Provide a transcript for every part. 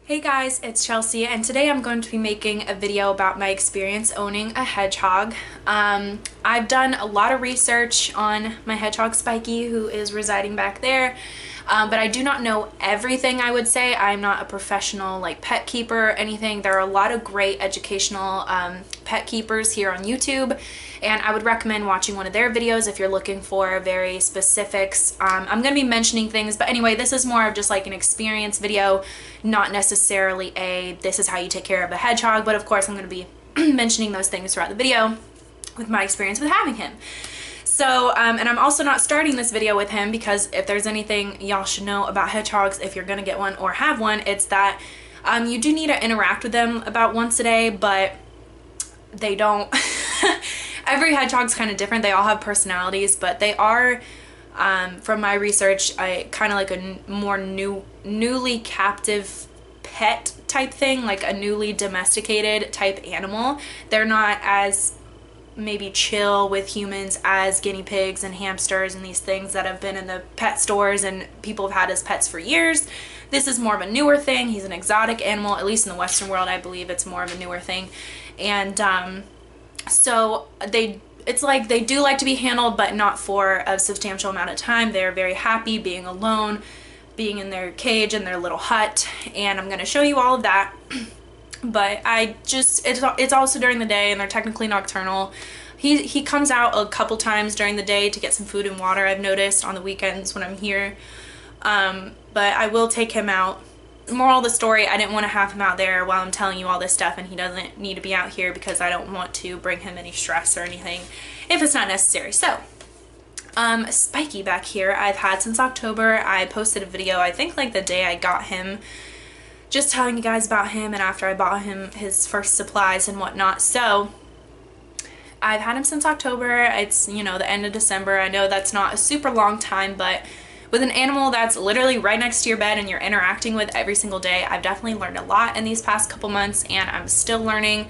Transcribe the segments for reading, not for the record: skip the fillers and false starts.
Hey guys, it's Chelsea, and today I'm going to be making a video about my experience owning a hedgehog. I've done a lot of research on my hedgehog Spikey, who is residing back there, but I do not know everything. I would say I'm not a professional like pet keeper or anything. There are a lot of great educational pet keepers here on YouTube, and I would recommend watching one of their videos if you're looking for very specifics. I'm going to be mentioning things, but anyway, this is more of just like an experience video, not necessarily a this is how you take care of a hedgehog, but of course I'm going to be mentioning those things throughout the video with my experience with having him. So, and I'm also not starting this video with him because if there's anything y'all should know about hedgehogs if you're going to get one or have one, it's that you do need to interact with them about once a day, but they don't. Every hedgehog's kind of different. They all have personalities, but they are, from my research, kind of like a more newly captive pet type thing, like a newly domesticated type animal. They're not as maybe chill with humans as guinea pigs and hamsters and these things that have been in the pet stores and people have had as pets for years. This is more of a newer thing. He's an exotic animal, at least in the Western world. I believe it's more of a newer thing. And so it's like they do like to be handled, but not for a substantial amount of time. They're very happy being alone, being in their cage in their little hut, and I'm going to show you all of that. But it's also during the day, and they're technically nocturnal. He comes out a couple times during the day to get some food and water, I've noticed, on the weekends when I'm here. But I will take him out. Moral of the story, I didn't want to have him out there while I'm telling you all this stuff, and he doesn't need to be out here because I don't want to bring him any stress or anything if it's not necessary. So, Spikey back here, I've had since October. I posted a video, I think like the day I got him, just telling you guys about him and after I bought him his first supplies and whatnot. So I've had him since October. It's, you know, the end of December. I know that's not a super long time, but with an animal that's literally right next to your bed and you're interacting with every single day, I've definitely learned a lot in these past couple months, and I'm still learning.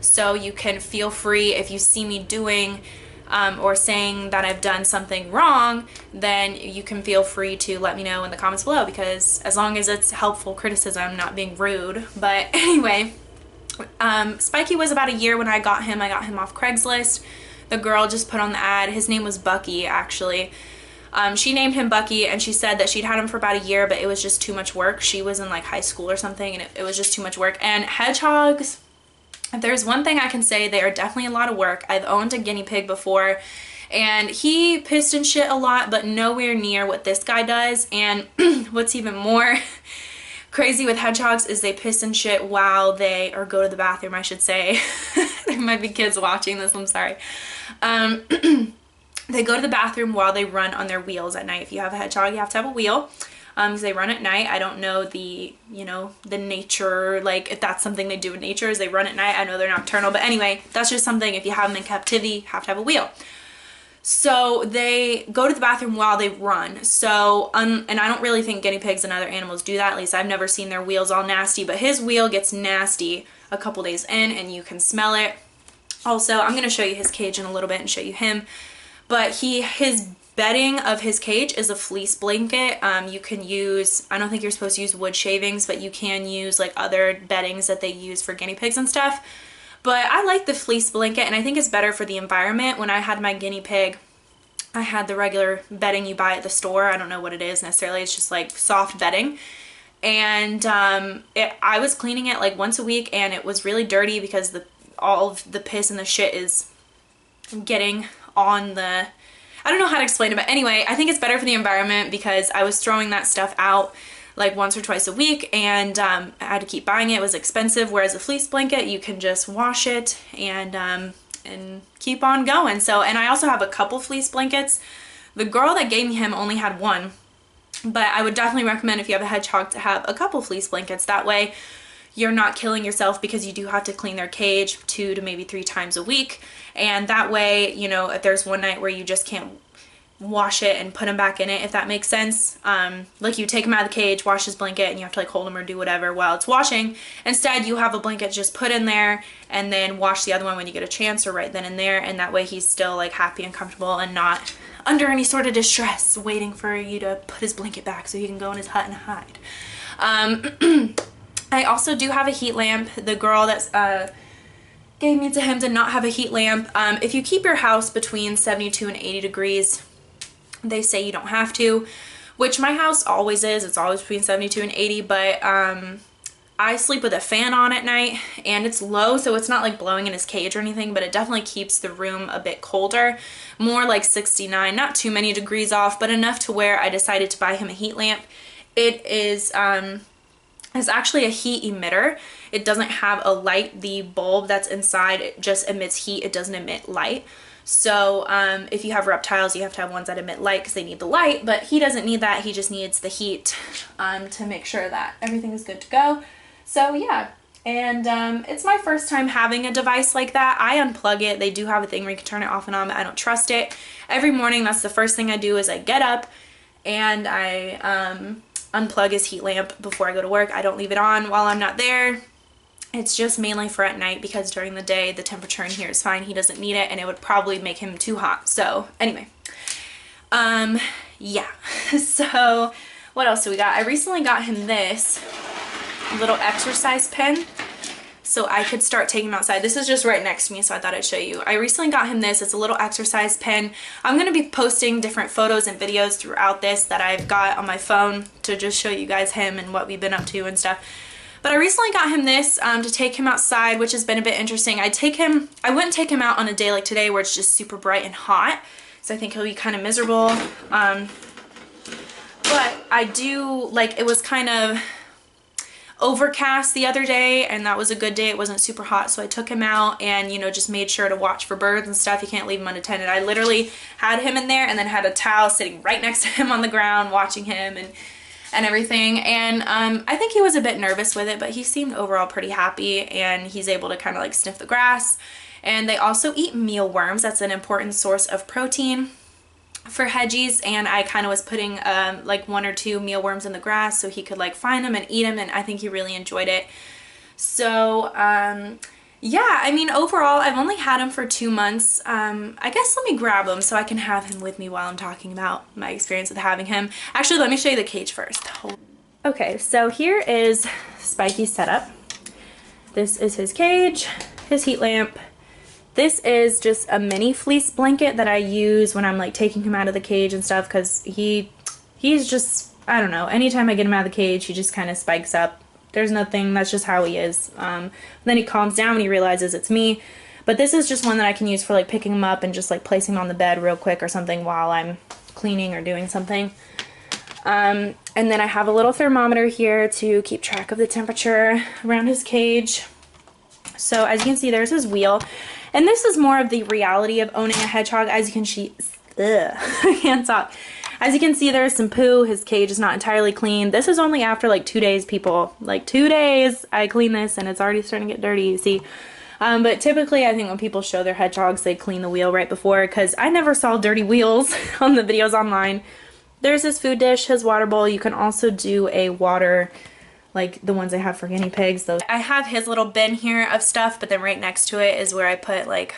So you can feel free, if you see me doing or saying that I've done something wrong, then you can feel free to let me know in the comments below, because as long as it's helpful criticism, not being rude. But anyway, Spikey was about a year when I got him. I got him off Craigslist. The girl just put on the ad. His name was Bucky, actually. She named him Bucky, and she said that she'd had him for about a year, but it was just too much work. She was in like high school or something, and it was just too much work. And hedgehogs, if there's one thing I can say, they are definitely a lot of work. I've owned a guinea pig before, and he pissed and shit a lot, but nowhere near what this guy does. And what's even more crazy with hedgehogs is they piss and shit while they, or go to the bathroom, I should say. There might be kids watching this, I'm sorry. They go to the bathroom while they run on their wheels at night. If you have a hedgehog, you have to have a wheel. Because they run at night. I don't know the, you know, the nature, like if that's something they do in nature is they run at night. I know they're nocturnal, but anyway, that's just something. If you have them in captivity, you have to have a wheel. So they go to the bathroom while they run. So, and I don't really think guinea pigs and other animals do that. At least I've never seen their wheels all nasty, but his wheel gets nasty a couple days in and you can smell it. Also, I'm going to show you his cage in a little bit and show you him. But his bedding of his cage is a fleece blanket. You can use, I don't think you're supposed to use wood shavings, but you can use like other beddings that they use for guinea pigs and stuff. But I like the fleece blanket, and I think it's better for the environment. When I had my guinea pig, I had the regular bedding you buy at the store. I don't know what it is necessarily. It's just like soft bedding. And I was cleaning it like once a week, and it was really dirty because all of the piss and the shit is getting on the, I don't know how to explain it, but anyway, I think it's better for the environment because I was throwing that stuff out like once or twice a week, and I had to keep buying it. It was expensive, whereas a fleece blanket, you can just wash it and keep on going. So, and I also have a couple fleece blankets. The girl that gave me him only had one, but I would definitely recommend if you have a hedgehog to have a couple fleece blankets. That way you're not killing yourself, because you do have to clean their cage 2 to maybe 3 times a week. And that way, you know, if there's one night where you just can't wash it and put him back in it, if that makes sense, like you take him out of the cage, wash his blanket, and you have to like hold him or do whatever while it's washing. Instead, you have a blanket just put in there and then wash the other one when you get a chance, or right then and there, and that way he's still like happy and comfortable and not under any sort of distress waiting for you to put his blanket back so he can go in his hut and hide. I also do have a heat lamp. The girl that's gave me to him did not have a heat lamp. If you keep your house between 72 and 80 degrees, they say you don't have to, which my house always is. It's always between 72 and 80, but I sleep with a fan on at night, and it's low, so it's not like blowing in his cage or anything, but it definitely keeps the room a bit colder, more like 69, not too many degrees off, but enough to where I decided to buy him a heat lamp. It is it's actually a heat emitter. It doesn't have a light. The bulb that's inside, it just emits heat. It doesn't emit light. So if you have reptiles, you have to have ones that emit light because they need the light, but he doesn't need that. He just needs the heat to make sure that everything is good to go. So yeah, and it's my first time having a device like that. I unplug it. They do have a thing where you can turn it off and on, but I don't trust it. Every morning, that's the first thing I do is I get up and I unplug his heat lamp before I go to work. I don't leave it on while I'm not there. It's just mainly for at night because during the day the temperature in here is fine. He doesn't need it and it would probably make him too hot. So anyway, yeah. So what else do we got? I recently got him this little exercise pen so I could start taking him outside. This is just right next to me, so I thought I'd show you. I recently got him this. It's a little exercise pen. I'm going to be posting different photos and videos throughout this that I've got on my phone to just show you guys him and what we've been up to and stuff. But I recently got him this to take him outside, which has been a bit interesting. I wouldn't take him out on a day like today where it's just super bright and hot, so I think he'll be kind of miserable. But I do, like, it was kind of overcast the other day and that was a good day. It wasn't super hot, so I took him out and, you know, just made sure to watch for birds and stuff. You can't leave him unattended. I literally had him in there and then had a towel sitting right next to him on the ground watching him and everything. And I think he was a bit nervous with it, but he seemed overall pretty happy, and he's able to kind of like sniff the grass. And they also eat mealworms. That's an important source of protein for Hedgies, and I kind of was putting like 1 or 2 mealworms in the grass so he could like find them and eat them, and I think he really enjoyed it. So yeah, I mean, overall I've only had him for 2 months. I guess let me grab him so I can have him with me while I'm talking about my experience with having him. Actually, let me show you the cage first. Okay, so here is Spikey's setup. This is his cage, his heat lamp. This is just a mini fleece blanket that I use when I'm like taking him out of the cage and stuff, because he's just, I don't know, anytime I get him out of the cage he just kind of spikes up. There's nothing, that's just how he is. Then he calms down when he realizes it's me. But this is just one that I can use for like picking him up and just like placing him on the bed real quick or something while I'm cleaning or doing something. And then I have a little thermometer here to keep track of the temperature around his cage. So as you can see, there's his wheel. And this is more of the reality of owning a hedgehog. As you can see, I can't talk. As you can see, there's some poo. His cage is not entirely clean. This is only after like 2 days, people. Like 2 days I clean this and it's already starting to get dirty, you see. But typically I think when people show their hedgehogs, they clean the wheel right before, because I never saw dirty wheels on the videos online. There's his food dish, his water bowl. You can also do a water, like the ones I have for guinea pigs. Those. I have his little bin here of stuff, but then right next to it is where I put like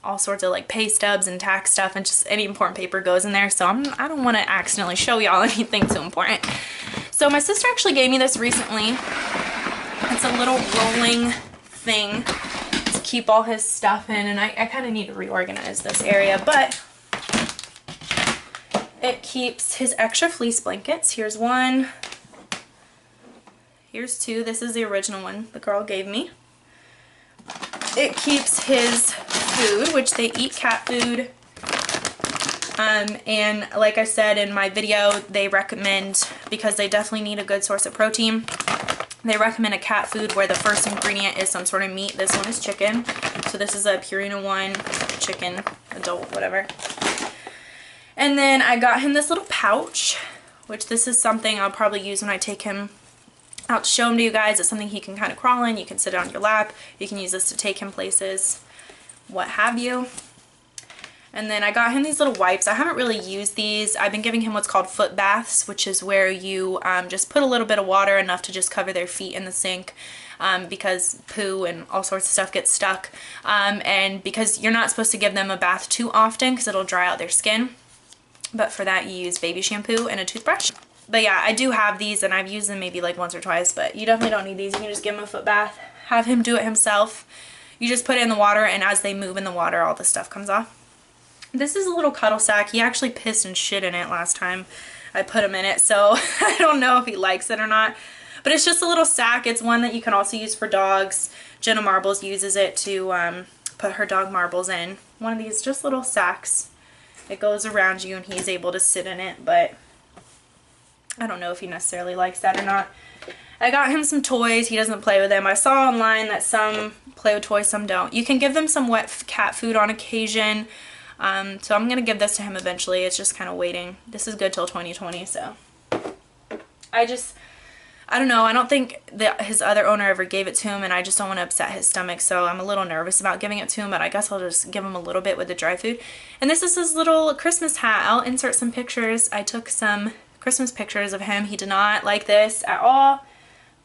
all sorts of like pay stubs and tax stuff, and just any important paper goes in there. So I don't want to accidentally show y'all anything too important. So my sister actually gave me this recently. It's a little rolling thing to keep all his stuff in, and I kind of need to reorganize this area, but it keeps his extra fleece blankets. Here's one. Here's 2. This is the original one the girl gave me. It keeps his food, which they eat cat food. And like I said in my video, they recommend, because they definitely need a good source of protein, they recommend a cat food where the first ingredient is some sort of meat. This one is chicken. So this is a Purina one, chicken, adult, whatever. And then I got him this little pouch, which this is something I'll probably use when I take him out to show him to you guys. It's something he can kind of crawl in. You can sit it on your lap. You can use this to take him places, what have you. And then I got him these little wipes. I haven't really used these. I've been giving him what's called foot baths, which is where you just put a little bit of water, enough to just cover their feet in the sink, because poo and all sorts of stuff gets stuck. And because you're not supposed to give them a bath too often because it'll dry out their skin. But for that you use baby shampoo and a toothbrush. But yeah, I do have these and I've used them maybe like once or twice, but you definitely don't need these. You can just give him a foot bath, have him do it himself. You just put it in the water, and as they move in the water, all the stuff comes off. This is a little cuddle sack. He actually pissed and shit in it last time I put him in it, so I don't know if he likes it or not. But it's just a little sack. It's one that you can also use for dogs. Jenna Marbles uses it to put her dog Marbles in. One of these just little sacks. It goes around you and he's able to sit in it, but I don't know if he necessarily likes that or not. I got him some toys. He doesn't play with them. I saw online that some play with toys, some don't. You can give them some wet cat food on occasion. So I'm going to give this to him eventually. It's just kind of waiting. This is good till 2020, so. I don't know. I don't think that his other owner ever gave it to him, and I just don't want to upset his stomach, so I'm a little nervous about giving it to him, but I guess I'll just give him a little bit with the dry food. And this is his little Christmas hat. I'll insert some pictures. I took some Christmas pictures of him. He did not like this at all,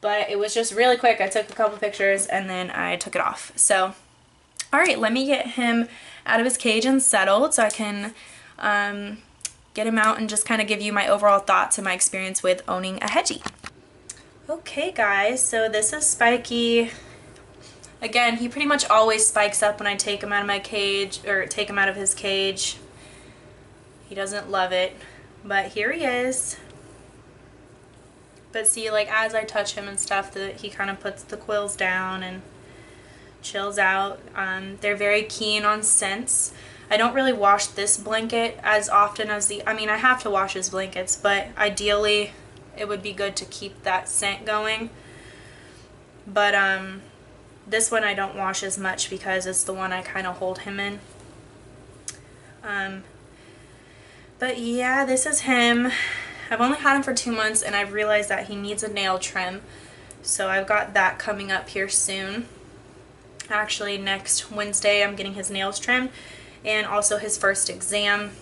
but it was just really quick. I took a couple pictures and then I took it off. So, alright, let me get him out of his cage and settled so I can get him out and just kind of give you my overall thoughts and my experience with owning a Hedgie. Okay guys, so this is Spikey. Again, he pretty much always spikes up when I take him out of my cage, or take him out of his cage. He doesn't love it, but here he is. But see, like as I touch him and stuff, he kind of puts the quills down and chills out. They're very keen on scents. I don't really wash this blanket as often as I mean, I have to wash his blankets, but ideally it would be good to keep that scent going. But this one I don't wash as much because it's the one I kind of hold him in. But yeah, this is him. I've only had him for 2 months and I've realized that he needs a nail trim. So I've got that coming up here soon. Actually, next Wednesday I'm getting his nails trimmed and also his first exam.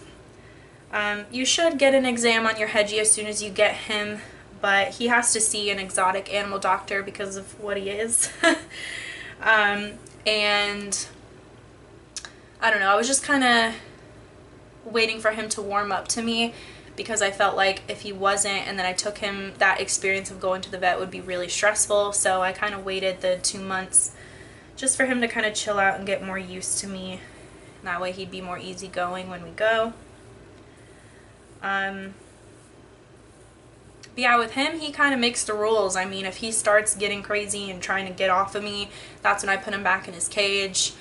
You should get an exam on your Hedgie as soon as you get him, but he has to see an exotic animal doctor because of what he is. And I don't know, I was just kind of waiting for him to warm up to me because I felt like if he wasn't and then I took him, that experience of going to the vet would be really stressful. So I kind of waited the 2 months just for him to kind of chill out and get more used to me. And that way he'd be more easygoing when we go. But yeah, with him, he kind of makes the rules. I mean, if he starts getting crazy and trying to get off of me, that's when I put him back in his cage.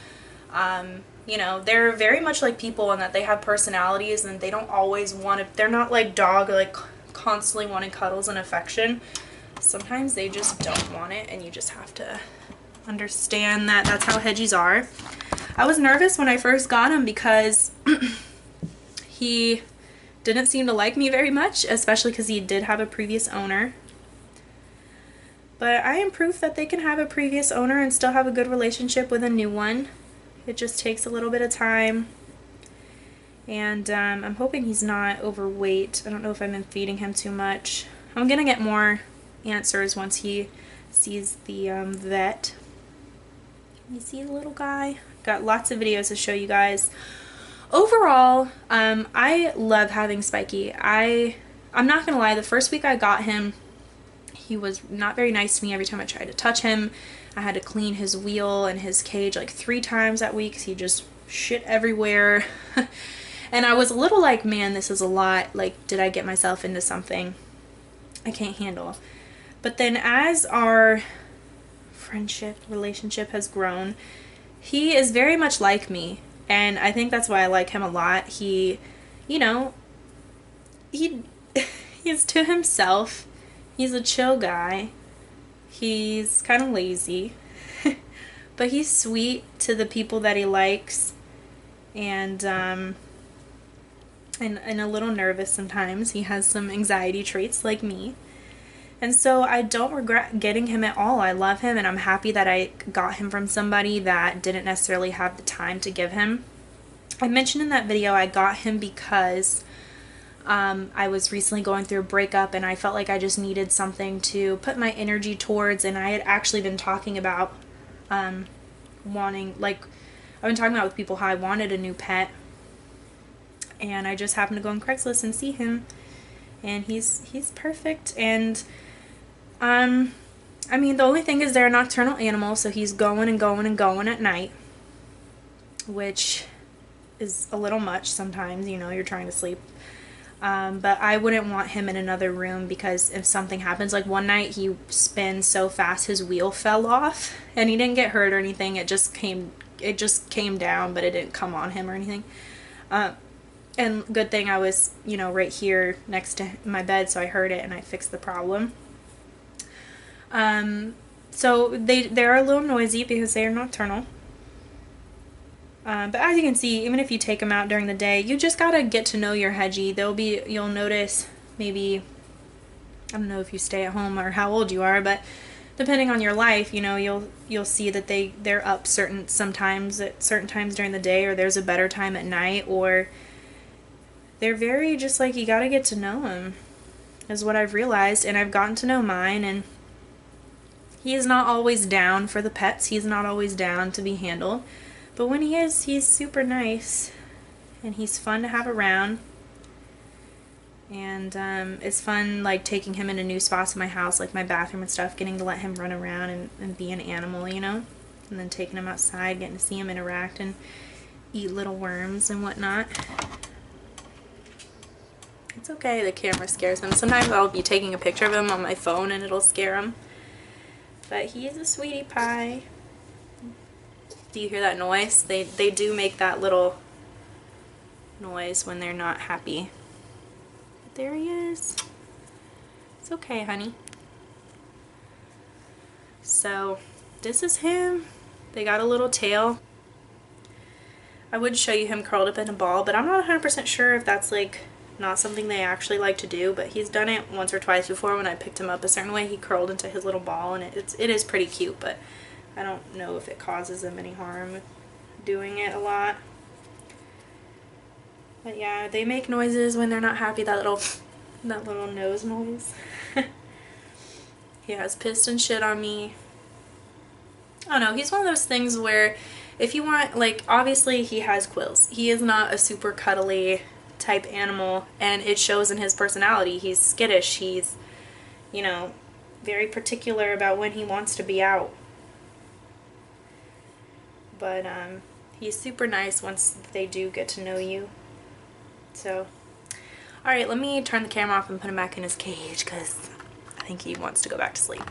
You know, they're very much like people in that they have personalities and they don't always want to, they're not like dog, like constantly wanting cuddles and affection. Sometimes they just don't want it and you just have to understand that that's how Hedgies are. I was nervous when I first got him because he didn't seem to like me very much, especially because he did have a previous owner. But I am proof that they can have a previous owner and still have a good relationship with a new one. It just takes a little bit of time. And I'm hoping he's not overweight. I don't know if I've been feeding him too much. I'm going to get more answers once he sees the vet. You see the little guy? Got lots of videos to show you guys. Overall, I love having Spikey. I'm not gonna lie, the first week I got him, he was not very nice to me every time I tried to touch him. I had to clean his wheel and his cage like 3 times that week because he just shit everywhere. And I was a little like, man, this is a lot. Like, did I get myself into something I can't handle? But then as our relationship has grown, he is very much like me. And I think that's why I like him a lot. He, you know, he's to himself. He's a chill guy. He's kind of lazy. But he's sweet to the people that he likes. And a little nervous sometimes. He has some anxiety traits like me. And so I don't regret getting him at all. I love him and I'm happy that I got him from somebody that didn't necessarily have the time to give him. I mentioned in that video I got him because I was recently going through a breakup and I felt like I just needed something to put my energy towards, and I had actually been talking about wanting, like, I've been talking about with people how I wanted a new pet, and I just happened to go on Craigslist and see him. and he's perfect. And I mean, the only thing is they're a nocturnal animal, so he's going and going and going at night, which is a little much sometimes, you know, you're trying to sleep. But I wouldn't want him in another room, because if something happens, like one night he spins so fast his wheel fell off, and he didn't get hurt or anything. It just came down, but it didn't come on him or anything. And good thing I was, you know, right here next to my bed, so I heard it and I fixed the problem. So they're a little noisy because they are nocturnal. But as you can see, even if you take them out during the day, you just gotta get to know your hedgie. You'll notice, maybe, I don't know if you stay at home or how old you are, but depending on your life, you know, you'll see that they're up sometimes at certain times during the day, or there's a better time at night, or they're very just like, you gotta get to know them, is what I've realized. And I've gotten to know mine, and he is not always down for the pets. He's not always down to be handled. But when he is, he's super nice, and he's fun to have around. And it's fun, like, taking him into new spots in my house, like my bathroom and stuff, getting to let him run around and be an animal, you know? And then taking him outside, getting to see him interact and eat little worms and whatnot. It's okay, the camera scares him. Sometimes I'll be taking a picture of him on my phone and it'll scare him. But he is a sweetie pie. Do you hear that noise? They do make that little noise when they're not happy. But there he is. It's okay, honey. So this is him. They got a little tail. I would show you him curled up in a ball, but I'm not 100% sure if that's like not something they actually like to do. But he's done it once or twice before. When I picked him up a certain way, he curled into his little ball, and it is pretty cute, but I don't know if it causes them any harm doing it a lot. But yeah, they make noises when they're not happy, that little nose noise. He has pissed and shit on me. I don't know, he's one of those things where if you want, like, obviously he has quills. He is not a super cuddly type animal, and it shows in his personality. He's skittish. He's, you know, very particular about when he wants to be out. But he's super nice once they do get to know you. So, alright, let me turn the camera off and put him back in his cage, because I think he wants to go back to sleep.